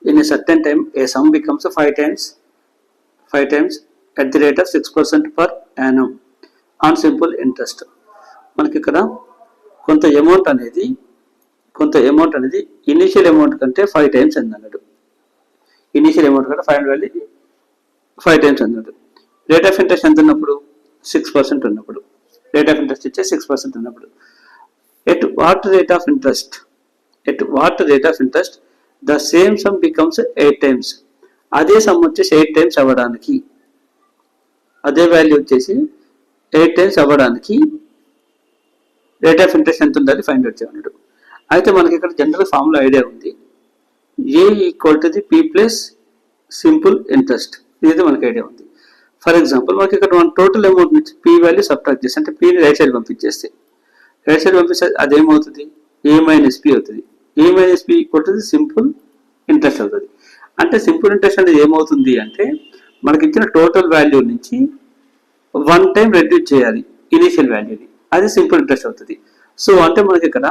in a certain time a sum becomes 5 times at the rate of 6% per annum on simple interest. మనకి ఇక్కడ కొంత amount అనేది initial amount కంటే 5 times అన్నాడు. Initial amount కంటే 500 value 5 times అన్నాడు. Rate of interest ఎంత ఉన్నప్పుడు 6% ఉన్నప్పుడు, రేట్ ఆఫ్ ఇంట్రెస్ట్ ఇచ్చే 6% ఉన్నప్పుడు at what rate of interest the same some becomes 8 times. అదే సమ్ వచ్చేసి 8 టైమ్స్ అవ్వడానికి, అదే వాల్యూ వచ్చేసి 8 టైమ్స్ అవ్వడానికి రేట్ ఆఫ్ ఇంట్రెస్ట్ ఎంత ఉండాలి ఫైండ్ అవుట్ చేయమన్నాడు. అయితే మనకి ఇక్కడ జనరల్ ఫార్ములా ఐడియా ఉంది. A equal to the P plus simple interest, ఇది మనకి ఐడియా ఉంది. ఫర్ ఎగ్జాంపుల్ మనకి ఇక్కడ మన టోటల్ అమౌంట్ నుంచి పీ వాల్యూ సబ్ట్రాక్ట్ చేస్తే, అంటే పీని రైట్ సైడ్ పంపించేస్తే అదేమవుతుంది ఏ మైనస్ పీ అవుతుంది. A minus P equal to the simple interest అవుతుంది. అంటే సింపుల్ ఇంట్రెస్ట్ అనేది ఏమవుతుంది అంటే మనకి ఇచ్చిన టోటల్ వాల్యూ నుంచి 1 టైం రెడ్యూస్ చేయాలి ఇనిషియల్ వాల్యూని, అది సింపుల్ ఇంట్రెస్ట్ అవుతుంది. సో అంటే మనకి ఇక్కడ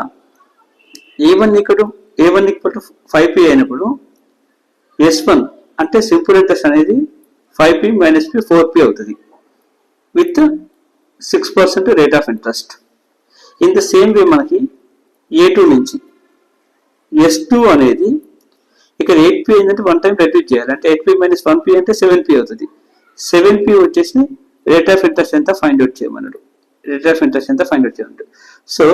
A1 ఈక్వల్ టు 5p అయినప్పుడు S1 అంటే సింపుల్ ఇంట్రెస్ట్ అనేది 5p మైనస్ p 4p అవుతుంది with 6% rate of interest. In the same way మనకి A2 నుంచి S2 అనేది ఇక్కడ 8p ఏంటంటే 1 టైం రెడ్యూస్ చేయాలి, అంటే 8p మైనస్ 1p అంటే 7p అవుతుంది. 7p వచ్చేసి రేట్ ఆఫ్ ఇంట్రెస్ట్ ఎంత ఫైండ్ అవుట్ చేయమన్నాడు. So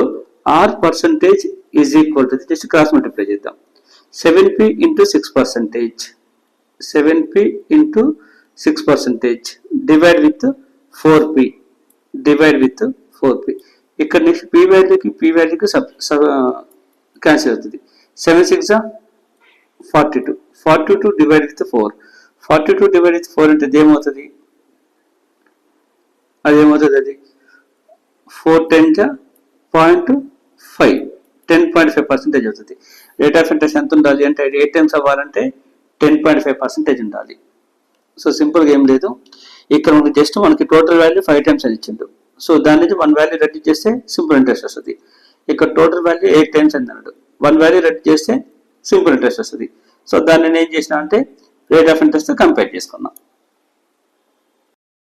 R percentage is equal to just cross multiply చేద్దాం. 7p into 6% divide with 4p ఇక్కడ నెక్స్ట్ p వాల్యూకి క్యాన్సిల్ అవుతుంది. 7 6 42 డివైడ్ విత్ 4 అంటే అదేమవుతుంది అది 4 10 10.5% అవుతుంది. రేట్ ఆఫ్ ఇంట్రెస్ట్ ఎంత ఉండాలి అంటే 8 టైమ్స్ అవ్వాలంటే 10.5% ఉండాలి. సో సింపుల్గా ఏం లేదు, ఇక్కడ మనకి జస్ట్ మనకి టోటల్ వాల్యూ 5 టైమ్స్ అని ఇచ్చిండు. సో దాని నుంచి 1 వాల్యూ రెడ్యూస్ చేస్తే సింపుల్ ఇంట్రెస్ట్ వస్తుంది. ఇక్కడ టోటల్ వాల్యూ 8 టైమ్స్ అని అన్నాడు, 1 వాల్యూ రెడ్యూస్ చేస్తే సింపుల్ ఇంట్రెస్ట్ వస్తుంది. సో దాన్ని నేను ఏం చేసిన అంటే రేట్ ఆఫ్ ఇంట్రెస్ట్ కంపేర్ చేసుకున్నాం.